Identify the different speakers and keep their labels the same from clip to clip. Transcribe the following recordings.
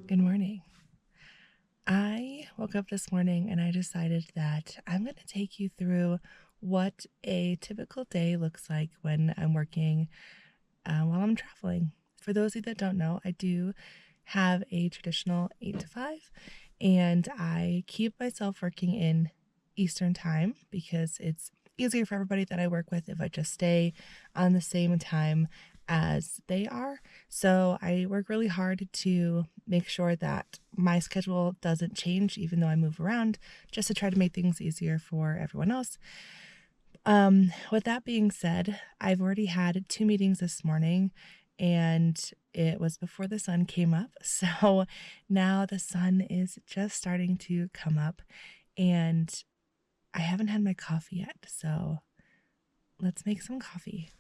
Speaker 1: Good morning. I woke up this morning and I decided that I'm going to take you through what a typical day looks like when I'm working while I'm traveling. For those of you that don't know, I do have a traditional 8 to 5, and I keep myself working in Eastern time because it's easier for everybody that I work with if I just stay on the same time as they are. So I work really hard to make sure that my schedule doesn't change even though I move around, just to try to make things easier for everyone else. With that being said, I've already had 2 meetings this morning and it was before the sun came up. So now the sun is just starting to come up and I haven't had my coffee yet. So let's make some coffee.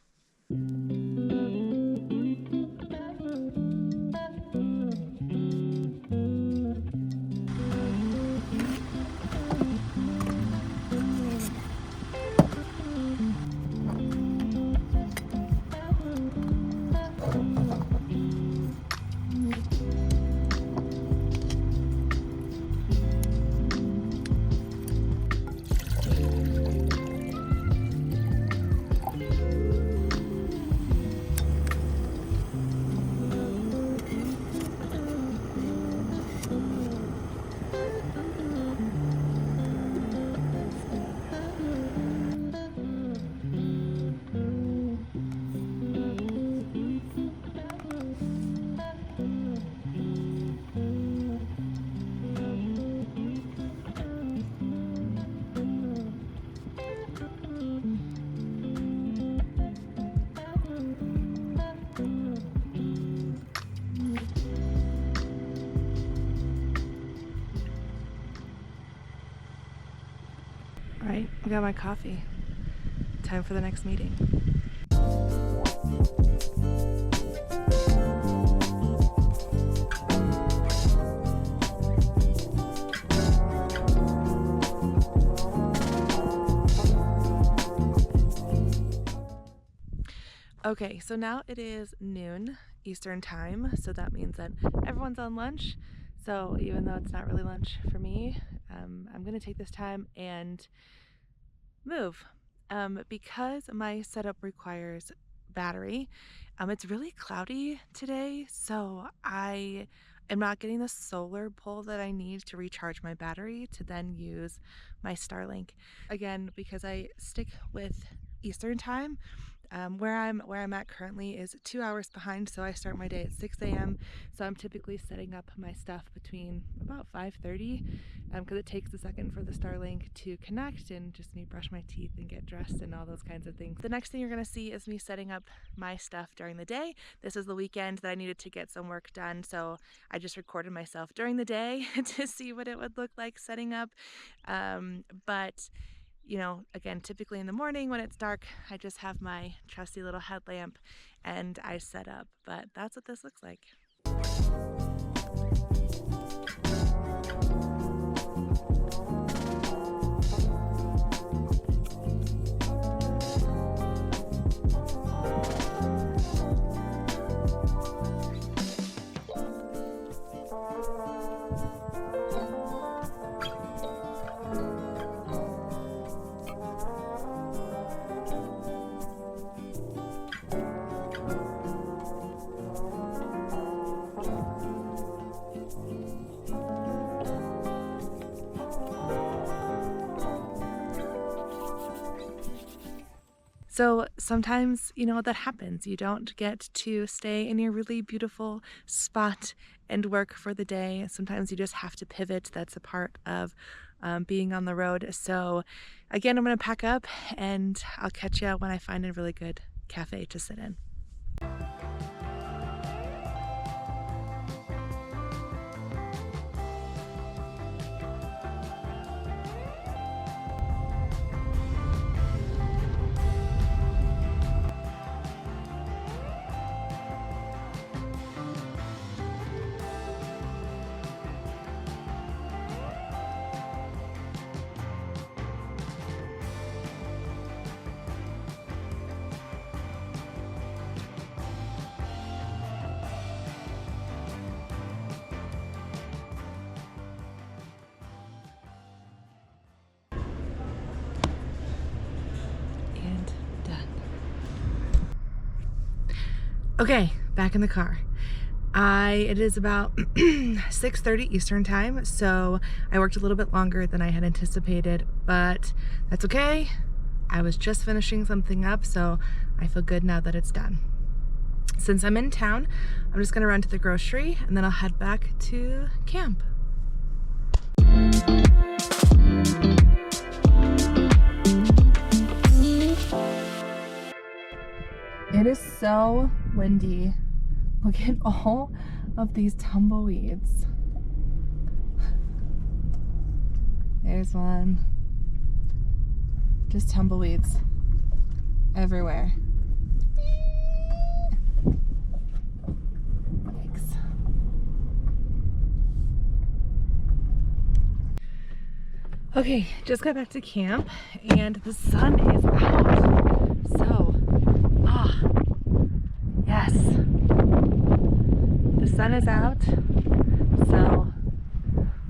Speaker 1: All right, I got my coffee. Time for the next meeting. Okay, so now it is noon Eastern time, so that means that everyone's on lunch. So even though it's not really lunch for me, I'm gonna take this time and move. Because my setup requires battery, it's really cloudy today, so I am not getting the solar pull that I need to recharge my battery to then use my Starlink. Again, because I stick with Eastern time, where I'm at currently is 2 hours behind, so I start my day at 6 a.m. So I'm typically setting up my stuff between about 5:30, because it takes a second for the Starlink to connect and just me brush my teeth and get dressed and all those kinds of things. The next thing you're gonna see is me setting up my stuff during the day. This is the weekend that I needed to get some work done, so I just recorded myself during the day to see what it would look like setting up. But again, typically in the morning when it's dark, I just have my trusty little headlamp and I set up. But that's what this looks like. So sometimes, that happens. You don't get to stay in your really beautiful spot and work for the day. Sometimes you just have to pivot. That's a part of being on the road. So again, I'm going to pack up and I'll catch you when I find a really good cafe to sit in. Okay, back in the car. It is about 6:30 Eastern time, so I worked a little bit longer than I had anticipated, but that's okay. I was just finishing something up, so I feel good now that it's done. Since I'm in town, I'm just gonna run to the grocery and then I'll head back to camp. It is so windy. Look at all of these tumbleweeds. There's one. Just tumbleweeds everywhere. Yikes. Okay, just got back to camp and the sun is out. So, yes. The sun is out. So,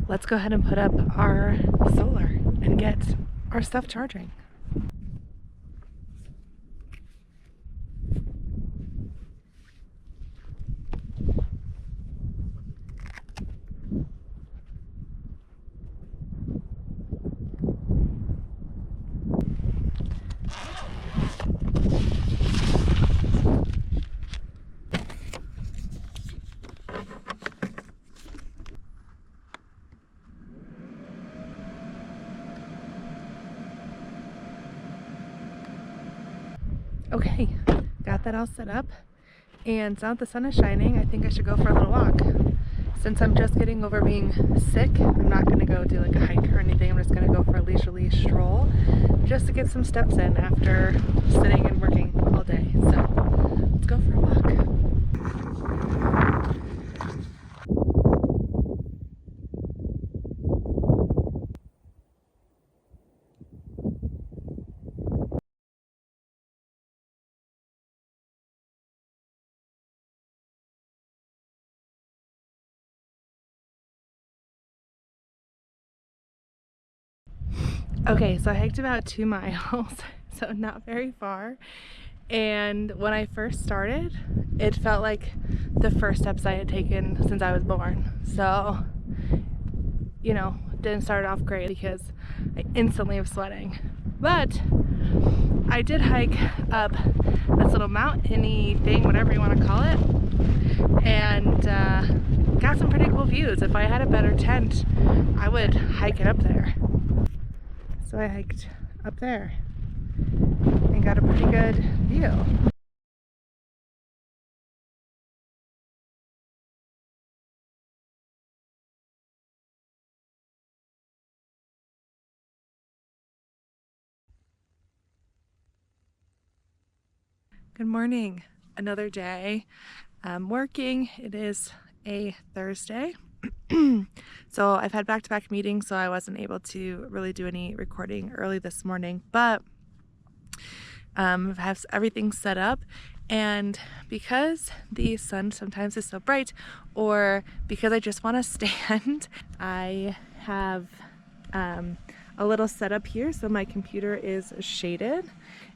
Speaker 1: let's go ahead and put up our solar and get our stuff charging. Okay, got that all set up, and now that the sun is shining, I think I should go for a little walk. Since I'm just getting over being sick, I'm not going to go do like a hike or anything. I'm just going to go for a leisurely stroll just to get some steps in after sitting and working all day. So let's go for a walk. Okay, so I hiked about 2 miles, so not very far. And when I first started, it felt like the first steps I had taken since I was born. So, you know, didn't start off great because I instantly was sweating. But I did hike up this little mountainy thing, whatever you want to call it, and got some pretty cool views. If I had a better tent, I would hike it up there. So I hiked up there and got a pretty good view. Good morning. Another day. I'm working. It is a Thursday. So I've had back-to-back meetings, so I wasn't able to really do any recording early this morning, but I have everything set up, and because the sun sometimes is so bright, or because I just want to stand, I have a little setup here so my computer is shaded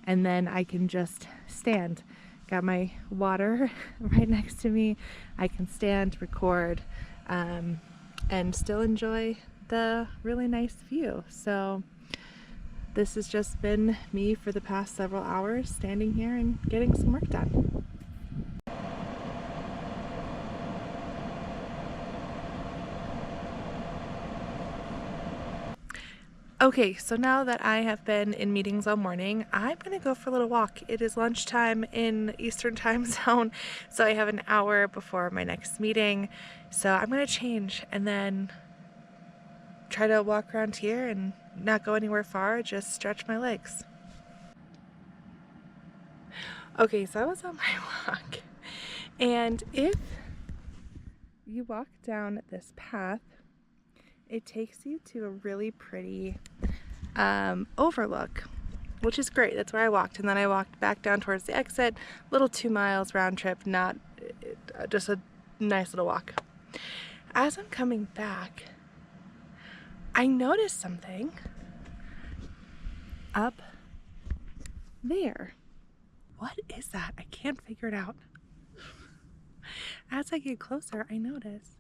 Speaker 1: and then I can just stand. Got my water right next to me. I can stand, record, and still enjoy the really nice view. So this has just been me for the past several hours, standing here and getting some work done. Okay, so now that I have been in meetings all morning, I'm gonna go for a little walk. It is lunchtime in Eastern time zone, so I have an hour before my next meeting. So I'm gonna change and then try to walk around here and not go anywhere far, just stretch my legs. Okay, so I was on my walk, and if you walk down this path, it takes you to a really pretty overlook, which is great. That's where I walked, and then I walked back down towards the exit, little 2 miles round trip, not just a nice little walk. As I'm coming back, I noticed something up there. What is that? I can't figure it out. as I get closer, I notice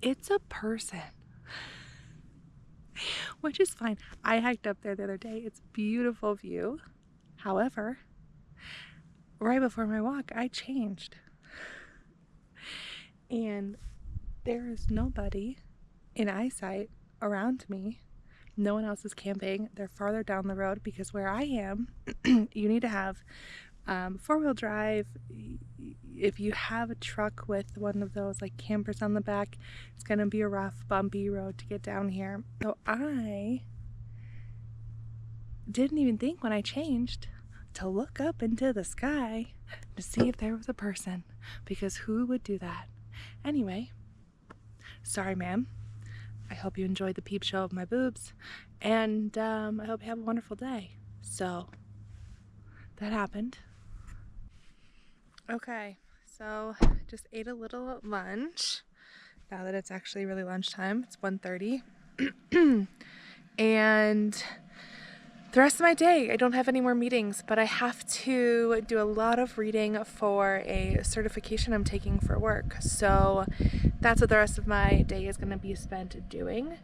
Speaker 1: it's a person, which is fine. I hiked up there the other day. It's a beautiful view. However, right before my walk, I changed. And there is nobody in eyesight around me. No one else is camping. They're farther down the road because where I am, you need to have four-wheel drive. If you have a truck with one of those like campers on the back, it's gonna be a rough, bumpy road to get down here. So I didn't even think when I changed to look up into the sky to see if there was a person, because who would do that? Anyway, sorry ma'am. I hope you enjoyed the peep show of my boobs, and I hope you have a wonderful day. So that happened. Okay, so just ate a little lunch now that it's actually really lunchtime. It's 1:30 and the rest of my day, I don't have any more meetings, but I have to do a lot of reading for a certification I'm taking for work. So that's what the rest of my day is going to be spent doing.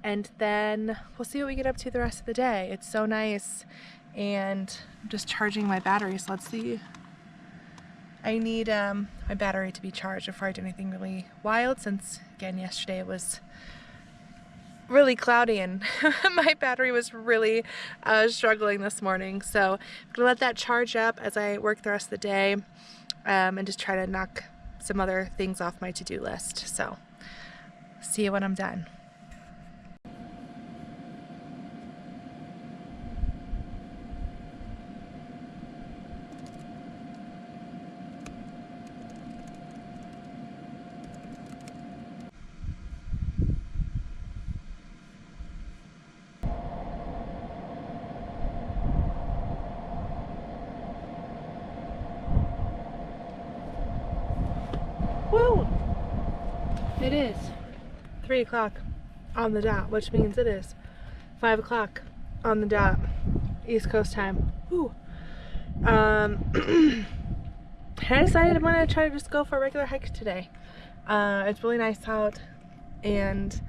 Speaker 1: And then we'll see what we get up to the rest of the day. It's so nice. And I'm just charging my battery, so let's see. I need my battery to be charged before I do anything really wild, since, again, yesterday it was really cloudy and my battery was really struggling this morning. So I'm gonna let that charge up as I work the rest of the day and just try to knock some other things off my to-do list. So see you when I'm done. Woo! It is 3 o'clock on the dot, which means it is 5 o'clock on the dot, East Coast time. Woo! I decided I'm gonna try to just go for a regular hike today. It's really nice out and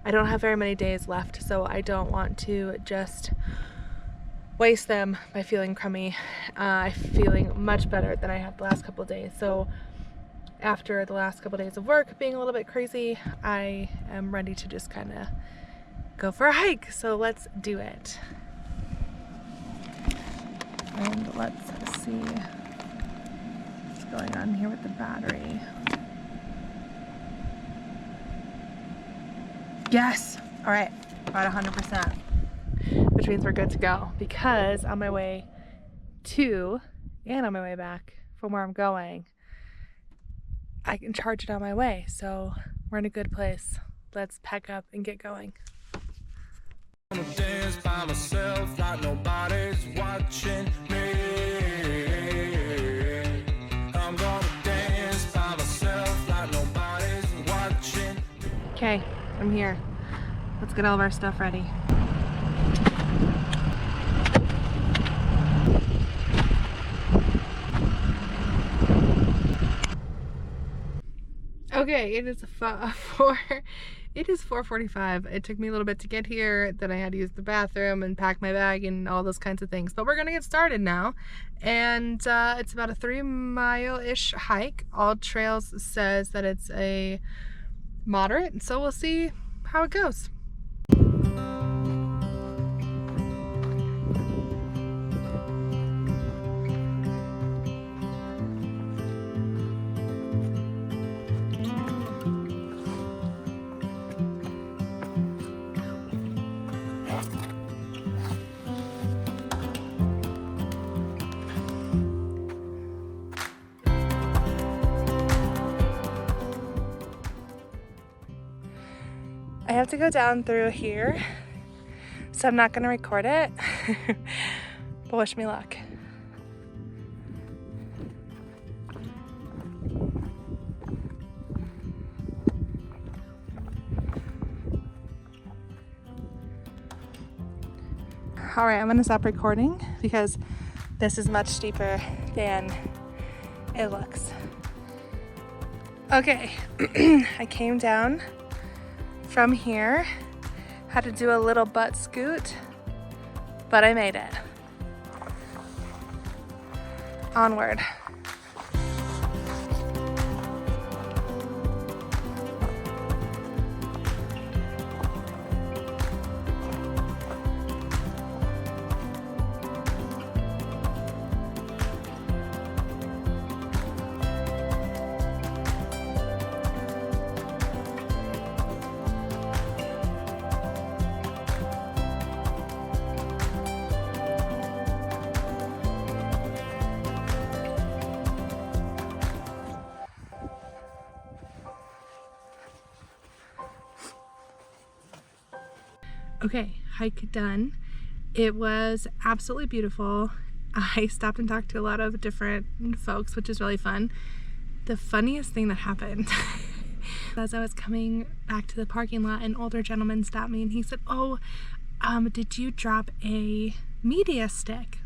Speaker 1: I don't have very many days left, so I don't want to just waste them by feeling crummy. I'm feeling much better than I have the last couple of days. So after the last couple of days of work being a little bit crazy, I am ready to just kind of go for a hike. So let's do it. And let's see what's going on here with the battery. Yes! All right, about 100%, which means we're good to go, because on my way to and on my way back from where I'm going, I can charge it on my way. So we're in a good place. Let's pack up and get going.
Speaker 2: I'm gonna dance by myself like nobody's watching me. I'm gonna dance by myself like nobody's watching.
Speaker 1: Okay, I'm here. Let's get all of our stuff ready. Okay, it is 4:45. It took me a little bit to get here. Then I had to use the bathroom and pack my bag and all those kinds of things. But we're gonna get started now. And it's about a 3-mile-ish hike. All Trails says that it's a moderate, so we'll see how it goes. I have to go down through here, so I'm not going to record it, but wish me luck. Alright, I'm going to stop recording because this is much steeper than it looks. Okay, I came down from here, had to do a little butt scoot, but I made it. Onward. Okay, hike done. It was absolutely beautiful. I stopped and talked to a lot of different folks, which is really fun. The funniest thing that happened as I was coming back to the parking lot, an older gentleman stopped me and he said, "Oh, did you drop a media stick?"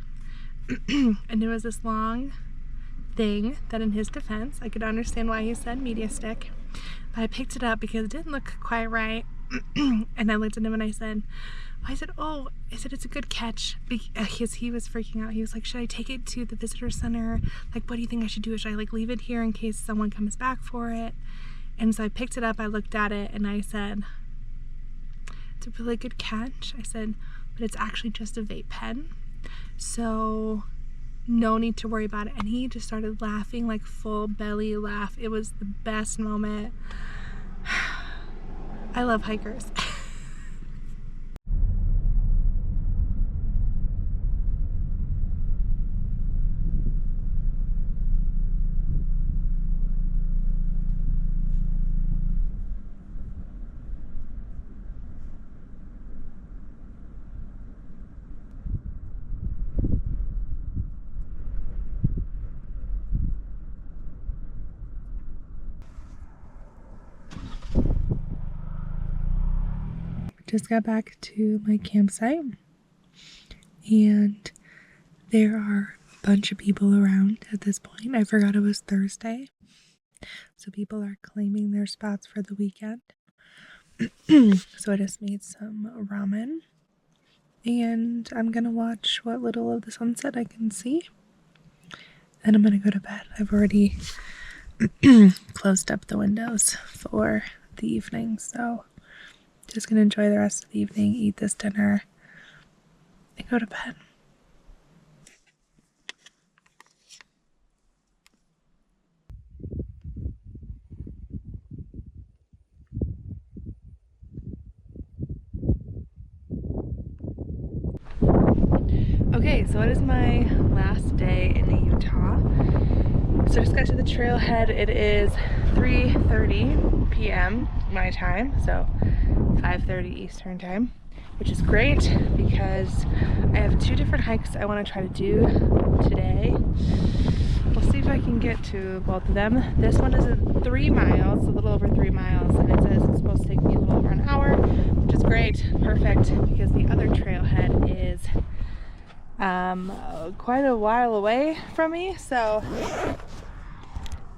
Speaker 1: And it was this long thing that, in his defense, I could understand why he said media stick, but I picked it up because it didn't look quite right. And I looked at him and I said, "Oh," I said, "it's a good catch," because he was freaking out. He was like, "Should I take it to the visitor center? Like, what do you think I should do? Should I like leave it here in case someone comes back for it?" And so I picked it up, I looked at it, and I said, "It's a really good catch." I said, "But it's actually just a vape pen, so no need to worry about it." And he just started laughing, like full belly laugh. It was the best moment. I love hikers. Just got back to my campsite and there are a bunch of people around at this point. I forgot it was Thursday, so people are claiming their spots for the weekend. So I just made some ramen and I'm gonna watch what little of the sunset I can see, and I'm gonna go to bed. I've already closed up the windows for the evening, so just gonna enjoy the rest of the evening, eat this dinner, and go to bed. Okay, so it is my last day in Utah. So I just got to the trailhead. It is 3:30 p.m. my time, so 5:30 Eastern time, which is great because I have 2 different hikes I want to try to do today. We'll see if I can get to both of them. This one is 3 miles, a little over 3 miles, and it says it's supposed to take me a little over an hour, which is great, perfect, because the other trailhead is quite a while away from me, so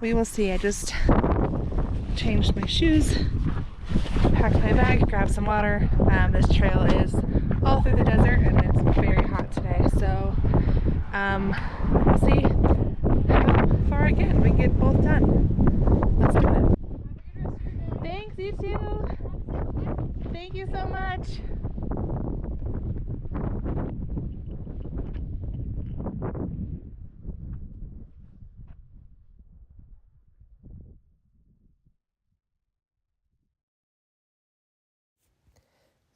Speaker 1: we will see. I just changed my shoes, packed my bag, grabbed some water. This trail is all through the desert and it's very hot today, so we'll see how far I get. We can get both done. Let's do it. Thanks, you too. Thank you so much.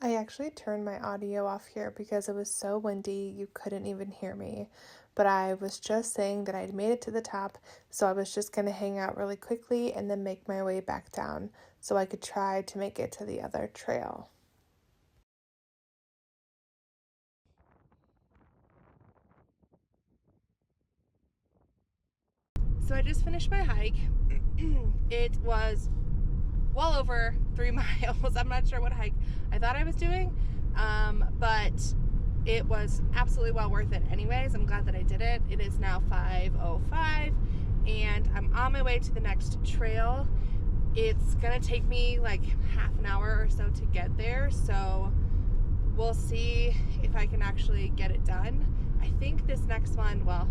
Speaker 1: I actually turned my audio off here because it was so windy you couldn't even hear me. But I was just saying that I'd made it to the top, so I was just going to hang out really quickly and then make my way back down so I could try to make it to the other trail. So I just finished my hike. It was well over 3 miles. I'm not sure what hike I thought I was doing, but it was absolutely well worth it anyways. I'm glad that I did it. It is now 5:05 and I'm on my way to the next trail. It's gonna take me like half an hour or so to get there, so we'll see if I can actually get it done. I think this next one, well,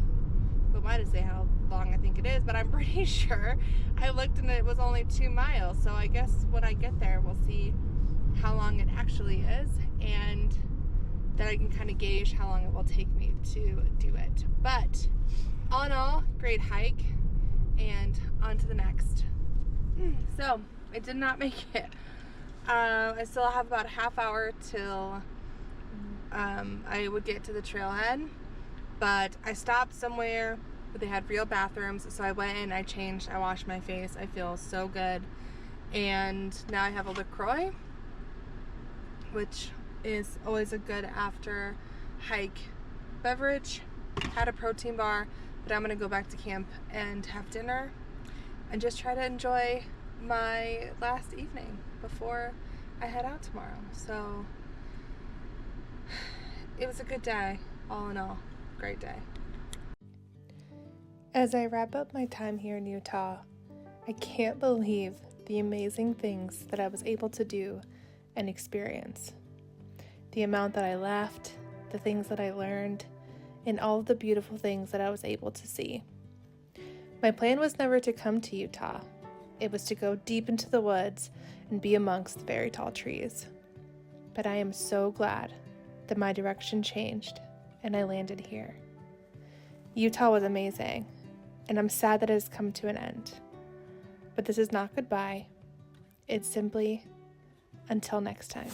Speaker 1: who am I to say how long I think it is, but I'm pretty sure I looked and it was only 2 miles, so I guess when I get there we'll see how long it actually is, and then I can kind of gauge how long it will take me to do it. But all in all, great hike, and on to the next. So I did not make it. I still have about a half hour till I would get to the trailhead, but I stopped somewhere where they had real bathrooms, so I went in, I changed, I washed my face, I feel so good, and now I have a LaCroix, which is always a good after hike beverage. Had a protein bar, but I'm gonna go back to camp and have dinner and just try to enjoy my last evening before I head out tomorrow. So it was a good day, all in all, great day. As I wrap up my time here in Utah, I can't believe the amazing things that I was able to do and experience. The amount that I laughed, the things that I learned, and all of the beautiful things that I was able to see. My plan was never to come to Utah. It was to go deep into the woods and be amongst the very tall trees. But I am so glad that my direction changed and I landed here. Utah was amazing, and I'm sad that it has come to an end. But this is not goodbye. It's simply until next time.